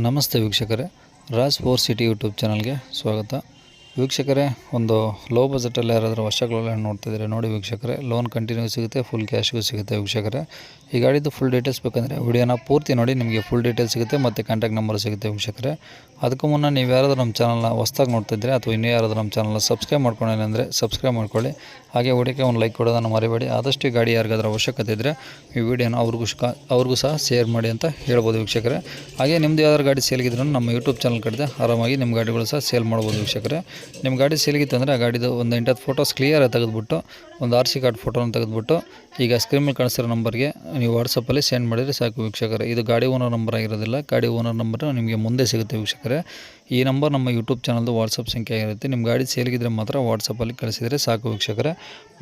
ನಮಸ್ತೆ ವೀಕ್ಷಕರೇ, Raj four city YouTube ಚಾನಲ್ಗೆ ಸ್ವಾಗತ. ವೀಕ್ಷಕರೇ, ಒಂದು ಲೋ ಬಜೆಟಲ್ಲಿ ಯಾರಾದರೂ ವರ್ಷಗಳಲ್ಲಿ ನೋಡ್ತಿದ್ರೆ ನೋಡಿ ವೀಕ್ಷಕರೇ, ಲೋನ್ ಕಂಟಿನ್ಯೂ ಸಿಗುತ್ತೆ, ಫುಲ್ ಕ್ಯಾಶ್ಗೂ ಸಿಗುತ್ತೆ ವೀಕ್ಷಕರೇ. ಈ ಗಾಡಿದು ಫುಲ್ ಡೀಟೇಲ್ಸ್ ಬೇಕಂದರೆ ವಿಡಿಯೋನ ಪೂರ್ತಿ ನೋಡಿ, ನಿಮಗೆ ಫುಲ್ ಡೀಟೇಲ್ಸ್ ಸಿಗುತ್ತೆ ಮತ್ತು ಕಾಂಟ್ಯಾಕ್ಟ್ ನಂಬರ್ ಸಿಗುತ್ತೆ ವೀಕ್ಷಕರೇ. ಅದಕ್ಕೂ ಮುನ್ನ ನೀವು ಯಾರಾದರೂ ನಮ್ಮ ಚಾನಲ್ನ ಹೊಸ್ದಾಗಿ ನೋಡ್ತಿದ್ರೆ ಅಥವಾ ಇನ್ನೂ ಯಾರಾದರೂ ನಮ್ಮ ಚಾನಲ್ನ ಸಬ್ಸ್ಕ್ರೈಬ್ ಮಾಡ್ಕೊಳ್ಳಿ ಸಬ್ಸ್ಕ್ರೈಬ್ ಮಾಡ್ಕೊಳ್ಳಿ. ಹಾಗೆ ವಿಡಿಯೋಕ್ಕೆ ಒಂದು ಲೈಕ್ ಕೊಡೋದನ್ನು ಮರಿಬೇಡಿ. ಆದಷ್ಟು ಈ ಗಾಡಿ ಯಾರಿಗಾದ್ರೂ ಅವಶ್ಯಕತೆ ಇದ್ದರೆ ಈ ವಿಡಿಯೋನ ಅವ್ರಿಗೂ ಸಹ ಶೇರ್ ಮಾಡಿ ಅಂತ ಹೇಳ್ಬೋದು ವೀಕ್ಷಕರೇ. ಹಾಗೆ ನಿಮ್ಮದು ಯಾವ್ದಾದ್ರು ಗಾಡಿ ಸೇಲ್ಗಿದ್ರೂ ನಮ್ಮ ಯೂಟ್ಯೂಬ್ ಚಾನಲ್ ಕಡೆ ಆರಾಮಾಗಿ ನಿಮ್ಮ ಗಾಡಿಗಳು ಸಹ ಸೇಲ್ ಮಾಡ್ಬೋದು ವೀಕ್ಷಕರೇ. ನಿಮ್ಮ ಗಾಡಿ ಸೇಲ್ಗಿತ್ತು ಅಂದರೆ ಆ ಗಾಡಿದು ಒಂದು 8 ಫೋಟೋಸ್ ಕ್ಲಿಯರಾಗಿ ತೆಗೆದುಬಿಟ್ಟು, ಒಂದು RC ಕಾರ್ಡ್ ಫೋಟೋನ ತೆಗೆದುಬಿಟ್ಟು ಈಗ ಸ್ಕ್ರೀನ್ ಮೇಲೆ ಕಾಣಿಸ್ತಿರೋ ನಂಬರ್ಗೆ ನೀವು ವಾಟ್ಸಪ್ಪಲ್ಲಿ ಸೆಂಡ್ ಮಾಡಿದರೆ ಸಾಕು ವೀಕ್ಷಕರೇ. ಇದು ಗಾಡಿ ಓನರ್ ನಂಬರ್ ಆಗಿರೋದಿಲ್ಲ, ಗಾಡಿ ಓನರ್ ನಂಬರ್ ನಿಮಗೆ ಮುಂದೆ ಸಿಗುತ್ತೆ ವೀಕ್ಷಕರೇ. ಈ ನಂಬರ್ ನಮ್ಮ ಯೂಟ್ಯೂಬ್ ಚಾನಲ್ದು ವಾಟ್ಸಪ್ ಸಂಖ್ಯೆ ಆಗಿರುತ್ತೆ. ನಿಮ್ಮ ಗಾಡಿ ಸೇಲ್ಗಿದ್ರೆ ಮಾತ್ರ ವಾಟ್ಸಪ್ಪಲ್ಲಿ ಕಳಿಸಿದರೆ ಸಾಕು ವೀಕ್ಷಕರೇ.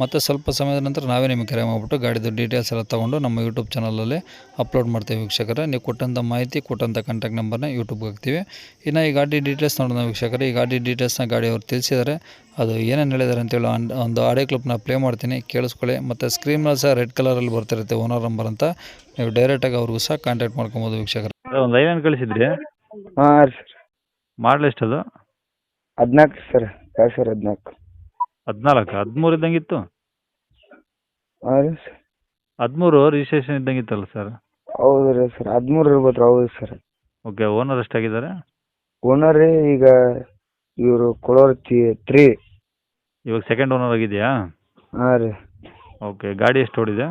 ಮತ್ತು ಸ್ವಲ್ಪ ಸಮಯದ ನಂತರ ನಾವೇ ನಿಮಗೆ ಕರೆ ಮಾಡಿಬಿಟ್ಟು ಗಾಡಿದು ಡೀಟೇಲ್ಸ್ ಎಲ್ಲ ತೊಗೊಂಡು ನಮ್ಮ ಯೂಟ್ಯೂಬ್ ಚಾನಲಲ್ಲಿ ಅಪ್ಲೋಡ್ ಮಾಡ್ತೀವಿ ವೀಕ್ಷಕರೇ. ನೀವು ಕೊಟ್ಟಂಥ ಮಾಹಿತಿ, ಕೊಟ್ಟಂಥ ಕಾಂಟ್ಯಾಕ್ಟ್ ನಂಬರ್ನ ಯೂಟ್ಯೂಬ್ಗೆ ಹಾಕ್ತೀವಿ. ಇನ್ನು ಈ ಗಾಡಿ ಡೀಟೇಲ್ಸ್ ನೋಡೋಣ ವೀಕ್ಷಕರೇ. ಈ ಗಾಡಿ ಡೀಟೇಲ್ಸ್ನ ಗಾಡಿಯವರು ತಿಳಿಸಿದ್ದಾರೆ, ಅದು ಏನೇನು ಹೇಳಿದ್ದಾರೆ ಅಂತೇಳಿ ಒಂದು ಆಡಿಯೋ ಕ್ಲಿಪ್ನ ಪ್ಲೇ ಮಾಡ್ತೀನಿ, ಕೇಳಿಸ್ಕೊಳ್ಳಿ. ಮತ್ತು ಸ್ಕ್ರೀನಲ್ಲಿ ಸಹ ರೆಡ್ ಕಲರಲ್ಲಿ ಬರ್ತಿರುತ್ತೆ ಓನರ್ ನಂಬರ್ ಅಂತ, ನೀವು ಡೈರೆಕ್ಟಾಗಿ ಅವ್ರಿಗೂ ಸಹ ಕಾಂಟ್ಯಾಕ್ಟ್ ಮಾಡ್ಕೊಬೋದು ವೀಕ್ಷಕರೇ. ಒಂದು ಐಲೈನ್ ಕಳಿಸಿದ್ರಿ, ಹಾಂ ರೀ ಸರ್. ಮಾಡಲ್ ಎಷ್ಟದು? 14 ಸರ್, 2014. 14 13 ಇದ್ದಂಗಿತ್ತು. ಹಾಂ ರೀ ಸರ್. 13 registration ಇದ್ದಂಗಿತ್ತಲ್ಲ sir? ಹೌದು ರೀ ಸರ್, 13 ಇರ್ಬೋದು. ಹೌದು ಸರ್. ಓಕೆ, ಓನರ್ ಎಷ್ಟಾಗಿದ್ದಾರೆ? ಓನರ್ ರೀ ಈಗ ಇವರು ಕೊಡೋರು 3. ಇವಾಗ ಸೆಕೆಂಡ್ ಓನರ್ ಆಗಿದೆಯಾ? ಹಾಂ ರೀ. ಓಕೆ, ಗಾಡಿ ಎಷ್ಟು ಓಡಿದೆ?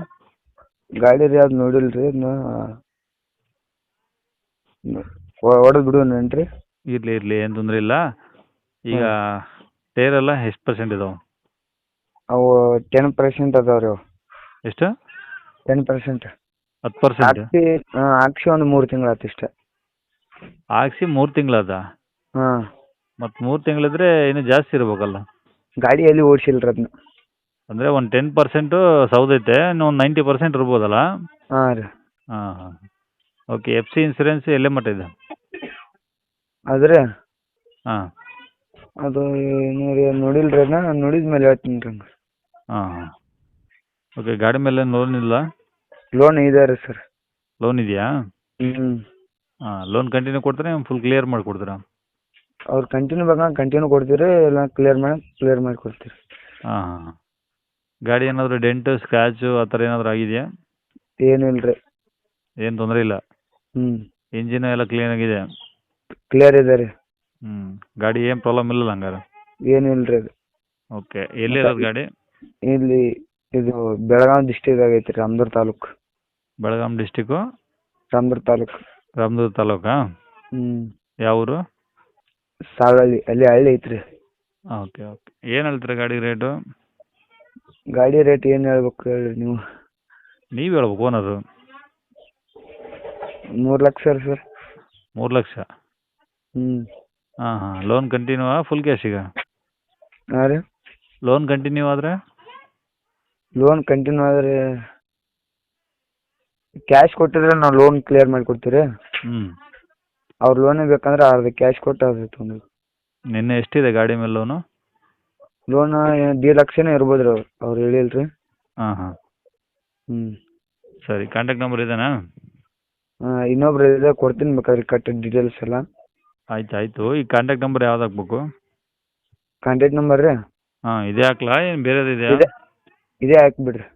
ಗಾಡಿ ರೀ ಅದು ನೋಡಿಲ್ಲ ರೀ, ಹೊಡೆದು ಬಿಡೋನೇನು ರೀ? ಇರಲಿ ಏನು ತೊಂದರೆ ಇಲ್ಲ. ಈಗ ಟೈರ್ ಎಲ್ಲ ಎಷ್ಟು ಪರ್ಸೆಂಟ್ ಇದಾವೆ? ಅವು 10% ಅದಾವೆ ರೀ. ಅವು ಎಷ್ಟು? 10%. 10%? ಹಾಕ್ಸಿ ಒಂದು 3 ತಿಂಗಳು ಆಯ್ತು ಇಷ್ಟ. ಹಾಕ್ಸಿ 3 ತಿಂಗಳದ? ಹಾಂ. ಮತ್ತು 3 ತಿಂಗಳಿದ್ರೆ ಇನ್ನೂ ಜಾಸ್ತಿ ಇರ್ಬೇಕಲ್ಲ? ಗಾಡಿ ಎಲ್ಲಿ ಓಡಿಸಿಲ್ಲ ರೀ ಅದನ್ನ. ಅಂದರೆ ಒಂದು 10% ಸೌದೈತೆ, ಇನ್ನು ಒಂದು 90% ಇರ್ಬೋದಲ್ಲ? ಹಾಂ ರೀ. ಹಾಂ. ಓಕೆ, FC ಇನ್ಸೂರೆನ್ಸ್ ಎಲ್ಲೇ ಮಟ್ಟ ಇದೆ? ಅದ್ರೆ ಹಾಂ. ಅದು ನೋಡಿಲ್ಲ ರೀ, ನಾನು ನೋಡಿದ ಮೇಲೆ ಹೇಳ್ತೀನಿ ರೀ. ಹಾಂ. ಓಕೆ, ಗಾಡಿ ಮೇಲೆ ಲೋನ್ ಇಲ್ಲ? ಲೋನ್ ಇದೆ ರೀ ಸರ್. ಲೋನ್ ಇದೆಯಾ? ಹ್ಞೂ. ಹಾಂ. ಲೋನ್ ಕಂಟಿನ್ಯೂ ಕೊಡ್ತಾರೆ, ಫುಲ್ ಕ್ಲಿಯರ್ ಮಾಡಿಕೊಡ್ತೀರಾ? ಅವ್ರು ಕಂಟಿನ್ಯೂ ಬೇಕಂದ್ರೆ ಕಂಟಿನ್ಯೂ ಕೊಡ್ತೀರಿ, ಇಲ್ಲ ಕ್ಲಿಯರ್ ಮಾಡಿ ಕೊಡ್ತೀರಿ. ಹಾಂ. ಗಾಡಿ ಏನಾದರೂ ಡೆಂಟು, ಸ್ಕ್ರ್ಯಾಚು ಆ ಥರ ಏನಾದರೂ ಆಗಿದೆಯಾ? ಏನೂ ಇಲ್ಲ ರೀ. ಏನು ತೊಂದರೆ ಇಲ್ಲ? ಹ್ಞೂ. ಇಂಜಿನು ಎಲ್ಲ ಕ್ಲೀನಾಗಿದೆ? ಕ್ಲಿಯರ್ ಇದೆ ರೀ. ಗಾಡಿ ಏನು ಪ್ರಾಬ್ಲಮ್ ಇಲ್ಲಲ್ಲ ಹಂಗಾರೆ? ಏನೂ ಇಲ್ಲ ರೀ ಅದು. ಓಕೆ, ಎಲ್ಲಿರೋದು ಗಾಡಿ? ಇಲ್ಲಿ ಇದು ಬೆಳಗಾವಿ ಡಿಸ್ಟಿಕ್ ಆಗೈತೆ ರೀ, ರಾಮದುರ್ಗ ತಾಲೂಕು. ಬೆಳಗಾಂ ಡಿಸ್ಟಿಕ್ಕು? ರಾಮದುರ್ಗ ತಾಲೂಕು. ರಾಮದುರ್ಗ ತಾಲೂಕಾ? ಹ್ಞೂ. ಯಾವ ಊರು? ಸಾವಳ್ಳಿ, ಅಲ್ಲಿ ಹಳ್ಳಿ ಐತ್ರಿ. ಓಕೆ. ಏನು ಹೇಳ್ತೀರಾ ಗಾಡಿ ರೇಟು? ಗಾಡಿ ರೇಟ್ ಏನು ಹೇಳ್ಬೇಕು ಹೇಳಿ ನೀವು? ನೀವು ಹೇಳ್ಬೇಕು, ಓನರು. 3 ಲಕ್ಷ ರೀ ಸರ್. 3 ಲಕ್ಷ? ಹ್ಞೂ. ಹಾಂ. ಲೋನ್ ಕಂಟಿನ್ಯೂ ಫುಲ್ ಕ್ಯಾಶ್ ಈಗ? ಹಾಂ ರೀ. ಲೋನ್ ಕಂಟಿನ್ಯೂ ಆದರೆ? ಲೋನ್ ಕಂಟಿನ್ಯೂ ಆದರೆ ಕ್ಯಾಶ್ ಕೊಟ್ಟಿದ್ರೆ ನಾವು ಲೋನ್ ಕ್ಲಿಯರ್ ಮಾಡಿ ಕೊಡ್ತೀವಿ. ಅವ್ರು ಲೋನೇ ಬೇಕಂದ್ರೆ ಅರ್ಧ ಕ್ಯಾಶ್ ಕೊಟ್ಟು ಅದು ತೊಗೊಂಡು. ನಿನ್ನೆ ಎಷ್ಟಿದೆ ಗಾಡಿ ಮೇಲೆ ಲೋನು? ಲೋನ್ 1.5 ಲಕ್ಷನೇ ಇರ್ಬೋದು ರೀ, ಅವ್ರು ಹೇಳಿಲ್ಲ ರೀ. ಹಾಂ. ಹ್ಞೂ. ಸರಿ, ಕಾಂಟ್ಯಾಕ್ಟ್ ನಂಬರ್ ಇದೇನಾ? ಇನ್ನೊಬ್ರು ಇದೆ, ಕೊಡ್ತೀನಿ ಬೇಕಾದ್ರೆ ಕಟ್ ಡೀಟೇಲ್ಸ್ ಎಲ್ಲ. ಆಯ್ತು. ಈ ಕಾಂಟ್ಯಾಕ್ಟ್ ನಂಬರ್ ಯಾವ್ದು ಹಾಕ್ಬೇಕು? ಕಾಂಟ್ಯಾಕ್ಟ್ ನಂಬರ್ ರೀ? ಹಾಂ, ಇದೇ ಹಾಕ್ಲಾ ಏನು ಬೇರೆದು ಇದೆಯಾ? ಇದೇ ಹಾಕ್ಬಿಡ್ರಿ.